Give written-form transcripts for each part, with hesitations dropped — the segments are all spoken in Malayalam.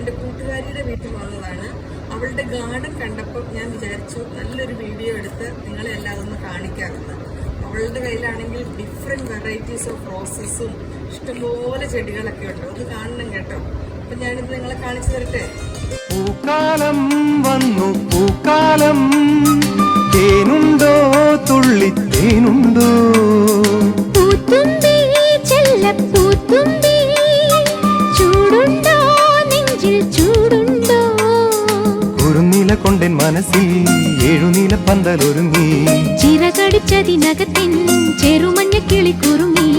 എൻ്റെ കൂട്ടുകാരിയുടെ വീട്ടിൽ വന്നതാണ്. അവളുടെ ഗാർഡൻ കണ്ടപ്പോൾ ഞാൻ വിചാരിച്ചു നല്ലൊരു വീഡിയോ എടുത്ത് നിങ്ങളെ എല്ലാം അതൊന്ന് കാണിക്കാമെന്ന്. അവളുടെ കയ്യിലാണെങ്കിൽ ഡിഫറെൻറ്റ് വെറൈറ്റീസ് ഓഫ് റോസസും ഇഷ്ടംപോലെ ചെടികളൊക്കെ ഉണ്ട്. ഒന്ന് കാണണം കേട്ടോ. അപ്പൊ ഞാനിത് നിങ്ങളെ കാണിച്ചു തരട്ടെ. പൂക്കാലം വന്നു പൂക്കാലം, തേനുണ്ടോ തുള്ളി തേനുണ്ടോ, പൂത്തുമ്പി ചെല്ലപ്പൂത്തുമ്പി, ചൂടുണ്ടോ നെഞ്ചിൽ ചൂടുണ്ടോ, കുറുനില കൊണ്ടൻ മനസ്സിൽ ഏഴുനില പന്തലൊരുങ്ങി, ചിറകടിച്ചതിനകത്തിൻ ചെറുമഞ്ഞ കിളി കുറുങ്ങി,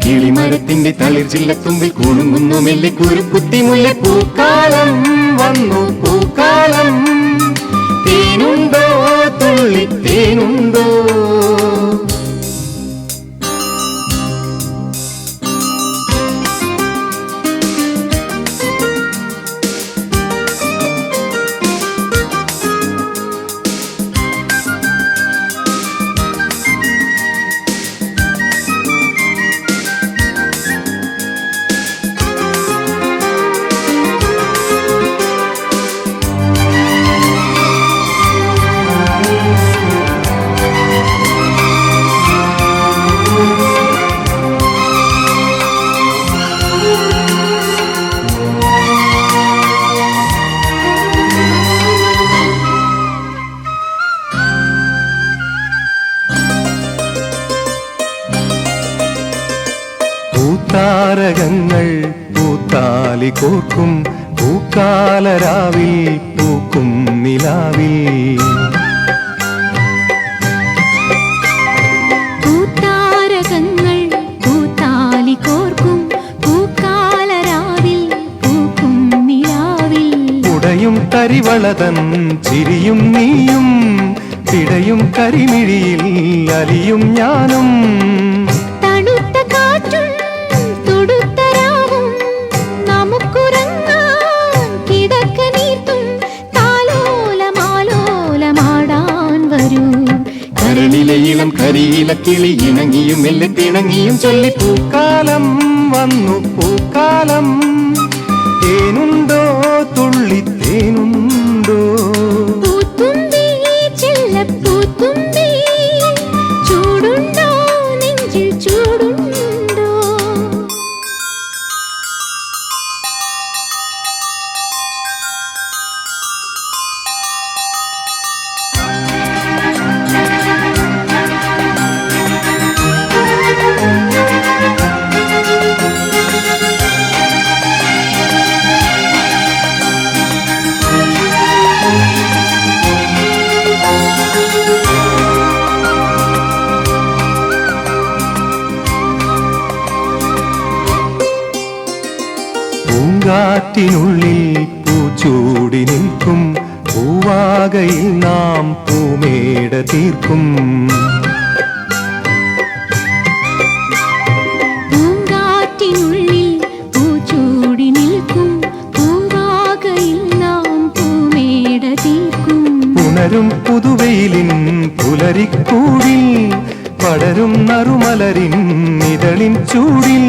കിളിമരത്തിന്റെ തളിർ ചില്ലത്തുമ്പിൽ കുണുങ്ങുന്നു മെല്ലെ കുരുക്കുത്തി മുല്ല. പൂക്കാലം വന്നു പൂക്കാലം, തേനുണ്ടോ തുള്ളി തേനുണ്ടോ. പൂത്താരകങ്ങൾ പൂത്താലി കോർക്കും പൂക്കാലരാവിൽ പൂക്കും നിലാവിൽ, പൂത്താരകങ്ങൾ പൂത്താലി കോർക്കും പൂക്കാലരാവിൽ പൂക്കും നിലാവിൽ, ഉടയും തരിവളതൻ ചിരിയും നീയും, പിടയും കരിമിഴിയിൽ അലിയും ഞാനും, തണുത്ത കാറ്റും തൊടുത്ത രാവും നമുക്കുറങ്ങാൻ കിടക്ക നീർത്തും, താലോലമാലോലമാടാൻ വരൂ, കരളിലെ ഇളം കരിയില കിളി ഇണങ്ങിയും മെല്ലെ തിണങ്ങിയും ചൊല്ലി. പൂക്കാലം വന്നു പൂക്കാലം, തേനുണ്ടോ തുള്ളി തേനുണ്ടോ, പൂത്തുമ്പി ചെല്ലപ്പൂത്തുമ്പി, ചൂടുണ്ടോ നെഞ്ചിൽ ചൂടുണ്ടോ. പൂങ്കാറ്റിനുള്ളിൽ പൂച്ചൂടി നിൽക്കും പൂവാകയിൽ നാം പൂമേട തീർക്കും, പൂങ്കാറ്റിനുള്ളിൽ പൂച്ചൂടി നിൽക്കും പൂവാകയിൽ നാം പൂമേട തീർക്കും, ഉണരും പുതുവെയിലിൻ പുലരിക്കൂടിൽ പടരും നറുമലരിൻ ഇതളിൻ ചൂടിൽ,